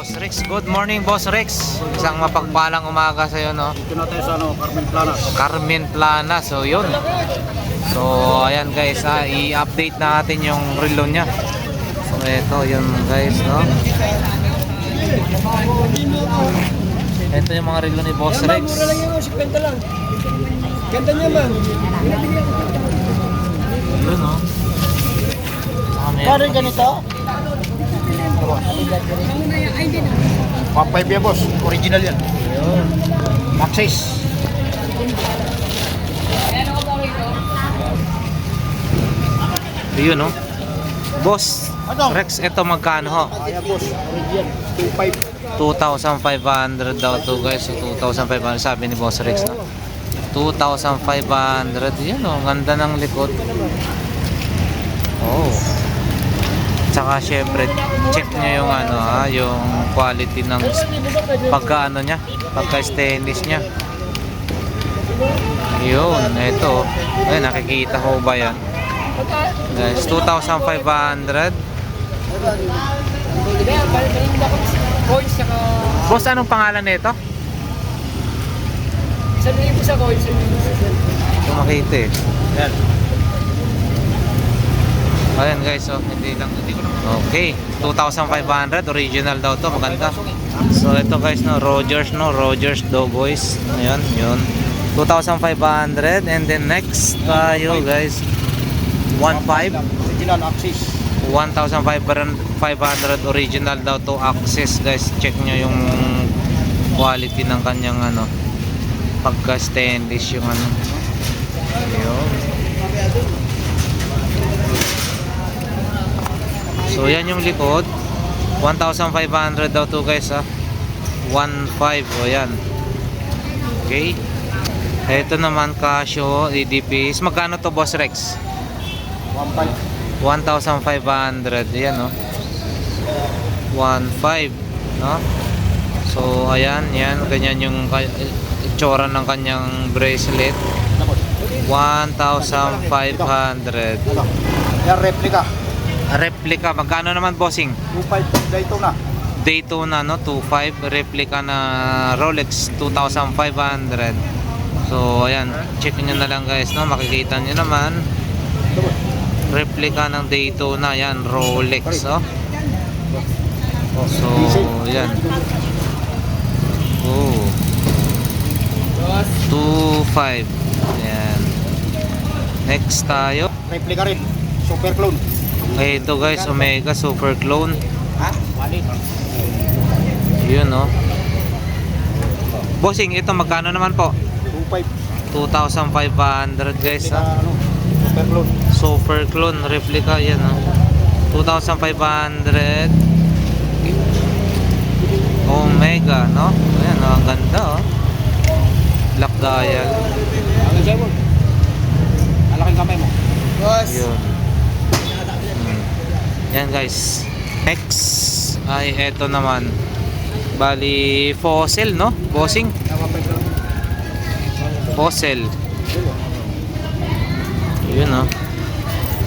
Boss Rex. Good morning, Boss Rex. Isang mapagpalang umaga sa iyo, no? Ito natin sa Carmen Plana. Carmen Plana. So, yun. So, ayan guys, i-update natin yung relo niya. So, ito, yun guys, no? Ito yung mga relo ni Boss Rex. Mura lang yung 50 lang. Ganda niya man. Yun, no? Kano ganito? 1.5 yan, boss. Original yan. Access. Yun, no? Boss Rex, ito magkano ho? Kaya, boss. Original. 2.5. 2,500 daw to guys. So 2,500 sabi ni Boss Rex, no? 2,500. Yun, oh, ganda ng likod. Oh. Tsaka syempre check nyo yung ano yung quality ng pagka-ano nya, pagka stainless nya. Yun, ito. Ay, nakikita ko ba yan? Guys, 2,500. Coins saka... Boss, anong pangalan nito? Sabihin mo sa coins. Ito makita eh. Yan. Ayan guys, so hindi ko lang. Okay, 2,500 original daw to, maganda. So ito guys, no, Rogers Doughboys. Ayun, yun. 2,500 and then next tayo guys 1,500. Original access. 1,500 original daw to access guys. Check nyo yung quality ng kanyang ano, pagka stainless yung ano. Ayun. So yan yung likod. 1,500 daw to guys, 1,500. O yan. Okay. Ito naman Casio EDPs. Magkano to, Boss Rex? 1.5. 1,500. Yan, no? 1,500, no? So ayan, yan. Ganyan yung itsura ng kanyang bracelet. 1,500. Yan, replica. Replica, magkano naman, bossing? 2.5. Daytona. Daytona, no? 2.5. Replica na Rolex, 2,500. So ayan, check nyo na lang guys, no? Makikita nyo naman replica ng Daytona, yan, Rolex, oh. So yan. Oh, 2.5. Yan. Next tayo. Replica rin. Super clone. Ito guys, Omega Super Clone. Ha? Yun, no? Bossing, ito magkano naman po? 2.5. 2,500 guys, ha? Ano? Super clone. Super Clone replica, yan, no? 2,500. Omega, no? Ayan, no? Ang ganda, oh. Black dial. Ang sa'yo mo. Malaking kamay mo. Yun. Yan guys. Next ay eto naman. Bali fossil, no? Bossing. Fossil. Yun, no?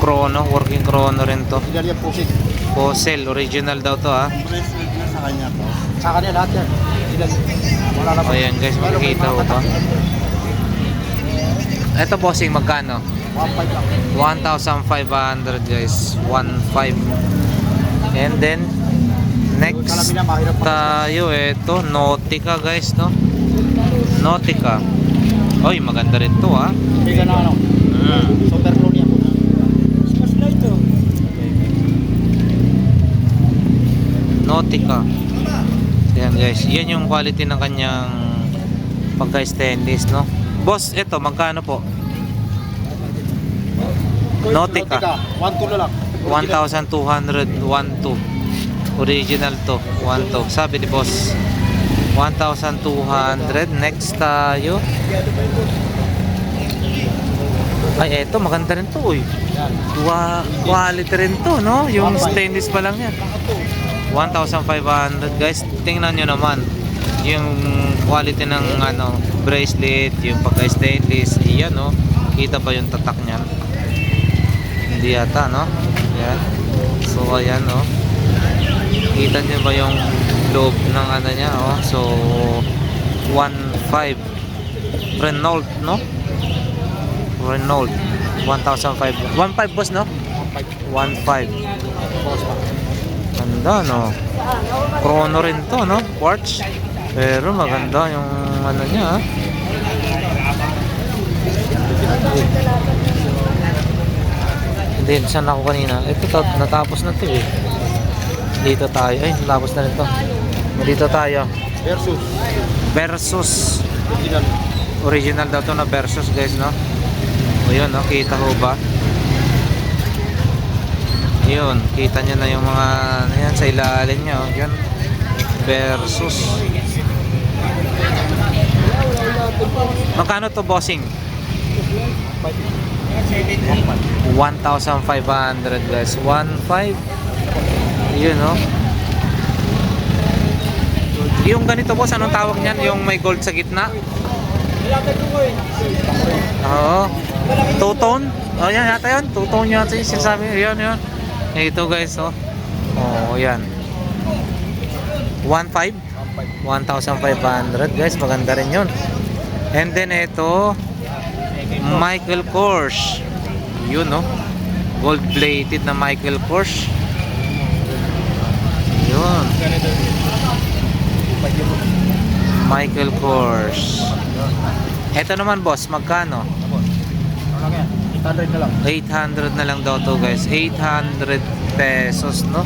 Chrono, working chrono rin to. Original yan, pusit. Fossil, original daw to, ha. Bracelet na sa kanya to. Sa kanya lahat yan. Wala na pa. Ayan guys, makikita ko pa. Eto, bossing, magkano? 1.5 lang. 1,500 guys. 1,500. And then next tayo, eto Nautica guys, no? Nautica. Oy, maganda rin to, ha. Bigyan na ano. Super clone yan. Nautica. Ayan guys, yan yung quality ng kanyang pagka stainless, no? Boss, eto magkano po? Nautica. 1.2 na lang. 1,200. 1,200. Original to. 1,200. Sabi ni boss 1,200. Next tayo. Ay, eto maganda rin to, uy. Quality rin to, no? Yung stainless pa lang yan. 1,500 guys. Tingnan nyo naman yung quality ng ano, bracelet, yung pagka stainless. Iyan, no? Kita ba yung tatak niyan? Hindi yata, no? Ayan. So ayan, no? Kita nyo ba yung loob ng ano niya, oh. So 1.5 Renault, no? Renault 1,500. 1.5 boss, no? 1.5. Ganda, no? Chrono rin to, no? Quartz. Pero maganda yung ano niya, ah. Hindi, saan ako kanina? Ito, natapos na to eh. Dito tayo. Ay, natapos na rin to. Dito tayo. Versus. Original daw to na Versus, guys, no? O yun, no? Kita ho ba? Yun, kita nyo na yung mga ano yan, sa ilalim nyo. Yun. Versus. Magkano to, bossing? 1,500, guys. 1.5. Yun, no? Yung ganito, boss, anong tawag niyan? Yung may gold sa gitna? Oo. Two-tone? Oh, yan yata yun. Two-tone yun. Sinasabi. Yun, yun. Ito, guys, oh. Oh, yan. 1.5? 1,500, guys. Maganda rin yun. And then, ito, Michael Kors. Yun, no? Gold-plated na Michael Kors. Yun. Michael Kors. Ito naman, boss, magkano? 800 na lang. 800 na lang daw to, guys. 800 pesos, no?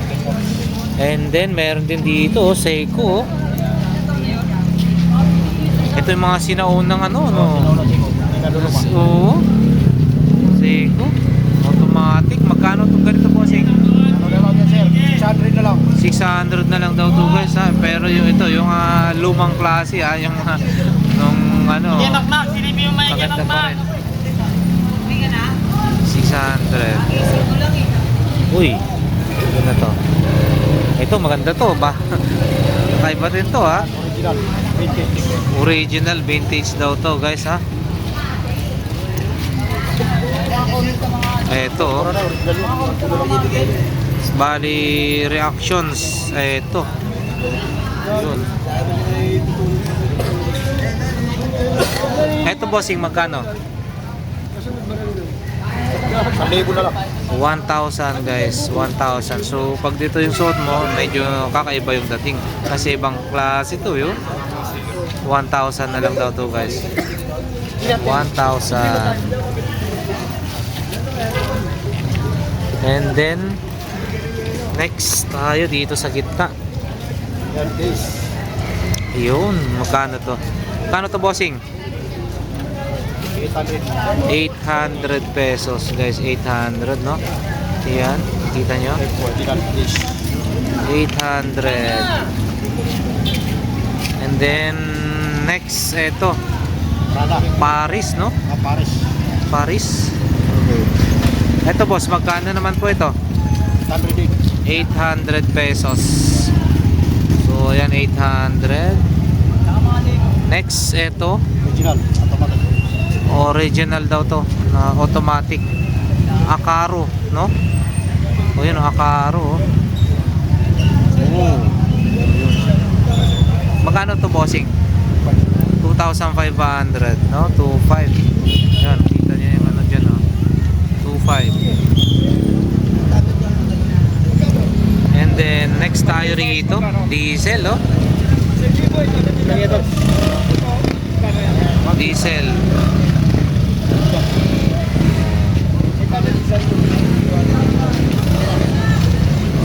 And then meron din dito, Seiko. Ito yung mga sinaunang ano, no? Oo. Seiko. Automatic. Magkano itong ganito, bossing? Ano na lang yan, sir? 600 na lang. 600 na lang daw to, guys, ha? Pero yung ito, yung lumang klase, ha? Yung nung ano, maganda pa rin. 600. Uy, maganda to. Ito, maganda to ba? Kakaiba din to, ha? Original. Vintage. Original vintage daw to, guys, ha? Ito, oh. Original yun. Bali reactions. Ito. Yun. Ito, bossing, magkano? 1,000 na lang. 1,000, guys. 1,000. So, pag dito yung suot mo, medyo kakaiba yung dating. Kasi ibang klase ito, yun. 1,000 na lang daw to, guys. 1,000. And then, next tayo dito sa gitna. Yan, guys. Yun, magkano to? Magkano to, bossing? 800. 800 pesos, guys. 800, no? Yan, kita nyo? Original. 800. And then next, eto Prada. Paris, no? Paris. Paris. Eto, boss, magkano naman po ito? 800 pesos. So yan, 800. Next, eto Original. Automatic. original daw to na automatic Akaro, no? O yun, Akaro. Oh. Magkano to, bossing? 2,500, no? 2,500. Yan, kita nyo yung ano dyan, no? 2,500. And then next tayo rito, diesel, oh. Diesel.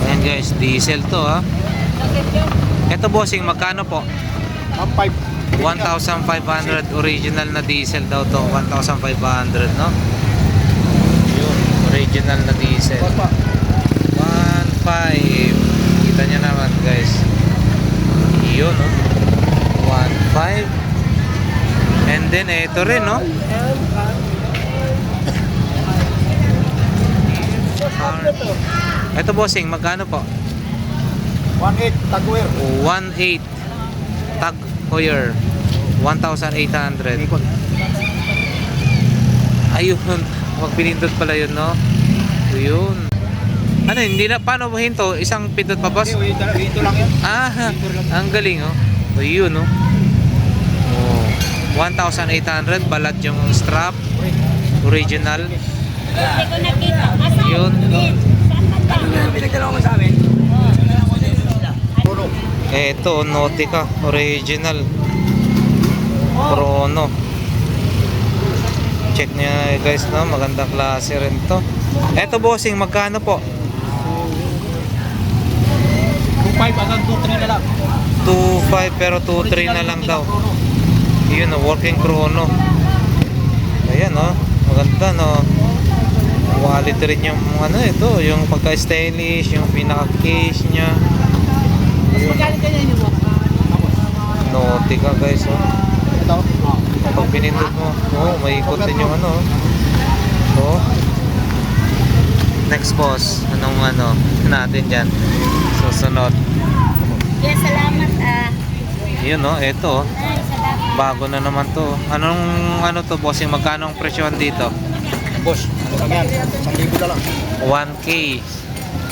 Ayan, guys, diesel to, ha. Ito, bossing, magkano po? 1,500 original na diesel daw to. 1,500, no? Yun, original na diesel. 1,500. Kita nyo naman, guys. Yun, no? 1,500. And then ito rin, no? Ito, bossing, magkano po? 1,800 Tagwear. 1,800 Tag Heuer. 1,800. Ayun, magpinindot pala yun, no? So, yun. Ano, hindi na, paano mo hinto? Isang pindot pa, boss? Ito lang yan. Ah, ang galing, oh. O, yun, oh. Oh, 1,800, balat yung strap. Original. Hindi ko nakita. Asan? Yun. Saan ba? Pinagdala mo sa amin? Puro. Eto, Nautica. Original. Chrono. Check niya guys, no? Magandang klase rin to. Eto, bossing, magkano po? 2.5 hanggang 2.3 na lang. 2.5 pero 2.3 na lang daw. Yun, no? Working chrono. Ayan, no? Maganda, no? Quality rin yung ano ito, yung pagka-stylish, yung pinaka-case niya. Magkano ka niya mo? Nautica guys, oh. Ito. Pag pinindot mo, oh, may ikot din yung ano. Oh. Next boss, anong ano natin dyan? Susunod. Yes, salamat ah. Yun, no? Ito, oh. Ay, salamat. Bago na naman to. Anong ano to, bossing? Magkano ang presyon dito? Boss, ano lang yan? 1,000 na lang. 1K.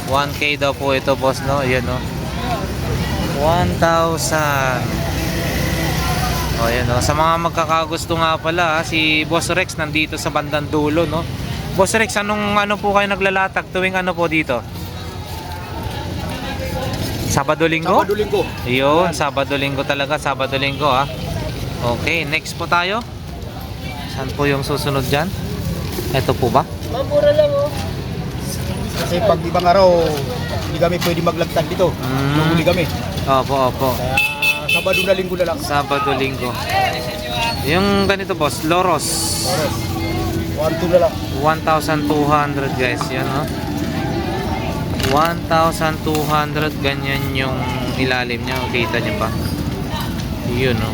1K daw po ito, boss, no? Yan, no? 1,000. O, yan, no? Sa mga magkakagusto nga pala, si Boss Rex nandito sa bandang dulo, no? Boss Rex, anong ano po kayo naglalatag tuwing ano po dito? Sabado-linggo? Sabado-linggo. Yun, Sabado-linggo talaga, Sabado-linggo, ha? Okay, next po tayo. Saan po yung susunod dyan? Ito po ba? Mapura lang oh. Kasi pag ibang araw, hindi kami pwede maglagtag dito. Huli kami. Opo, opo. Kaya Sabado na Linggo na lang. Sabado-linggo. Yung ganito, boss, Loros. Oras. 1,2 na lang. 1,200 guys, yan, no? 1,200, ganyan yung ilalim niya. Kita niyo pa? Yun, no?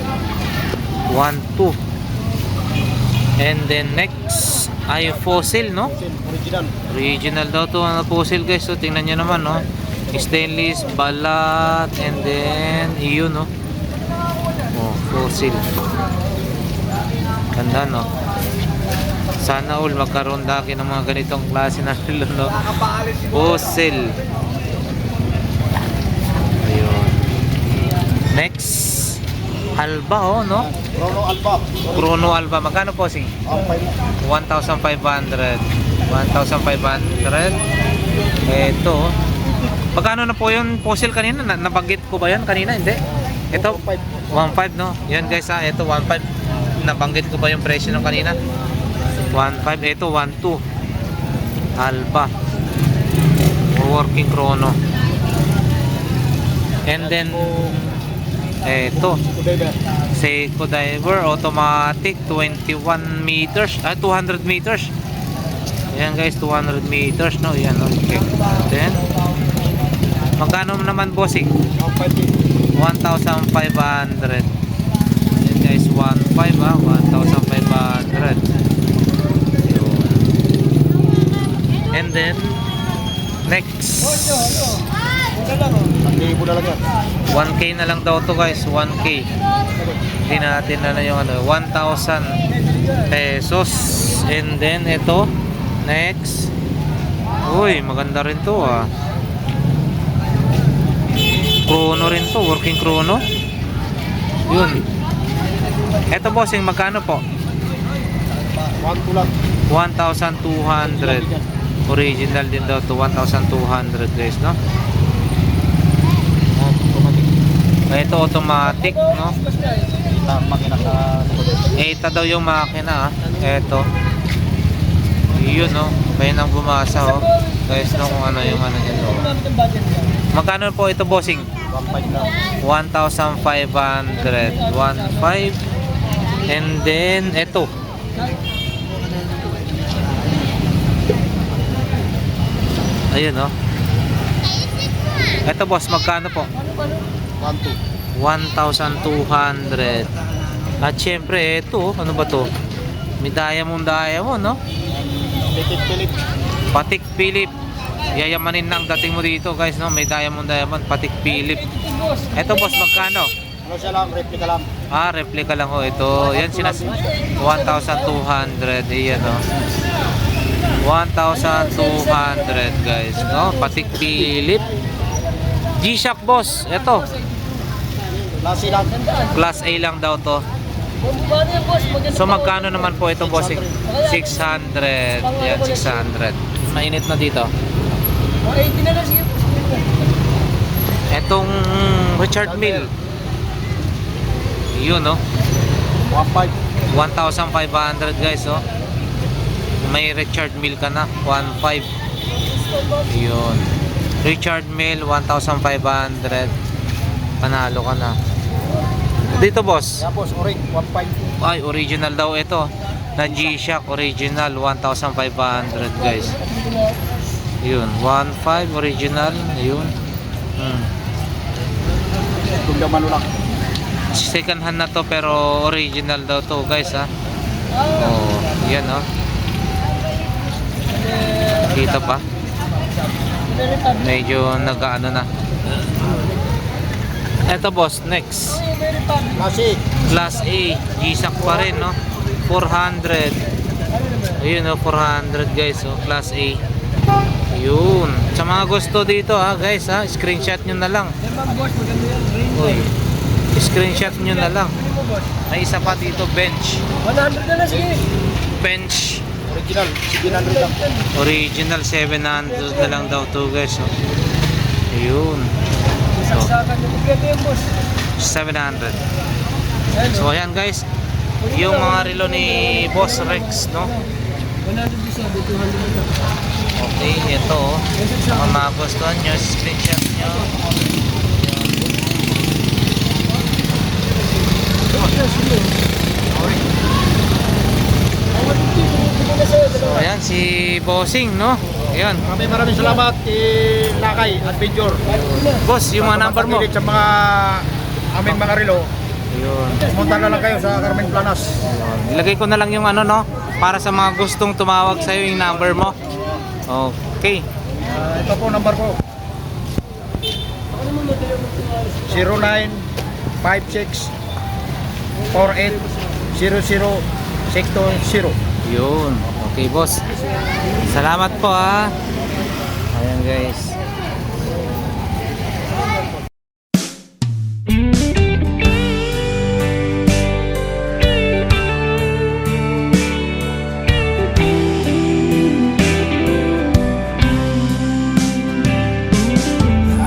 1,200. And then next ay fossil, no? Original. Original daw to, ano, fossil guys. So tingnan niyo naman, no? Stainless, balat, and then iyon, no? Oh, fossil. Ganda, no? Sana all magkaroon daki ng mga ganitong klase na relo, no? Fossil. Ayun. Next, Alba, oh, no? Chrono Alpha. Chrono Alba. Magkano po, sing? 1,500. 1,500. Ito. Magkano na po yung fossil kanina? Nabanggit ko ba yan kanina? Hindi. Ito, 1,500, no? Yan guys, ha. Ito, 1,500. Nabanggit ko ba yung presyo ng kanina? 1,500. Ito, 1,200. Alba. Working chrono. And then, ito. Seiko Diver automatic 21 meters 200 meters. Ayan guys, 200 meters, no? Yan, no? Check natin. Magkano naman, bossing? 1,500. Ayan guys, 1,500, ha? 1,500. Yun. And then next, 1,000 na lang yan. 1K na lang daw to guys, 1K. Hindi natin na yung ano, 1,000 pesos. And then ito, next. Uy, maganda rin to, ah. Chrono rin to, working chrono. Yun. Ito, bossing, magkano po? 1,2 lang. 1,200. Original din daw to, 1,200 guys, no? Ito automatic, no? Makina sa Ito daw yung makina, ah. Ito. Yun, no? Kaya nang bumasa, oh. Guys, no, kung ano yung ano nito. Magkano po ito, bossing? 1,500 lang. 1,500. 1,500. And then, ito. Ayun, no? Ito, boss, magkano po? 1,200. 1,200. At syempre, ito, ano ba to? May diamond, no? Pilit. Patik Philip. Yayamanin na ang dating mo dito, guys, no? May diamond, Patik Philip. Ito, boss, magkano? Ano siya lang, replica lang. Ah, replica lang ho. Ito, yan 1,200. Iyan, no? 1,200 guys, no? Patik Philip. G-Shock boss, eto. Klase lang. Class A lang daw to. Paano yan, boss? So magkano naman po ito bossing? 600. Yan, 600. Mainit na dito. 80 na lang, sige. Etong Richard Mille. Yun, no? 1.5. 1,500 guys, oh. May Richard Mille ka na, 1.5. Yun. Richard Mille, 1,500. Panalo ka na. Dito, boss. Yan boss, orig, 1.5. Ay, original daw ito. Na G-Shock original, 1,500 guys. Yun, 1.5 original. Yun. Tunggaman lang. Second hand na to pero original daw to guys, ha. Oh, yan, oh. Kita pa. Medyo nag-ano na. Eto boss, next. Klase. Class A, G-Shock pa rin, no? 400. Ayun, no, 400 guys, oh, Class A. Yun. Sa mga gusto dito, ha, guys, ha, screenshot nyo na lang. Uy, screenshot nyo na lang. May isa pa dito, bench. 100 na lang, sige. Bench. Original, 700 lang. Original 700 na lang daw to guys, oh. Ayun. So, Saksakan yung magkano yan, boss. 700. So ayan guys, yung mga relo ni Boss Rex, no? 100 isa, 200 na. Okay, ito, oh. Kung magustuhan nyo, screenshot nyo. So ayan, si Bossing, no? Ayan. Maraming salamat Lakay Adventure. Boss, yung mga number mo. Sa mga aming mga relo, Ayun. pumunta na lang kayo sa Carmen Planas. Ilagay ko na lang yung ano, no? Para sa mga gustong tumawag sa'yo yung number mo. Okay. Ito po number ko. 0956-48-00-620. Yun. Okay, boss. Salamat po, ha. Ayan, guys.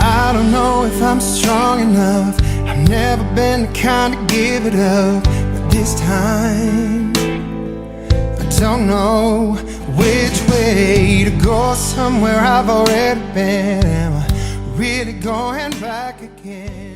I don't know if I'm strong enough. I've never been the kind to give it up, but this time I don't know which way to go. Somewhere I've already been. Am I really going back again?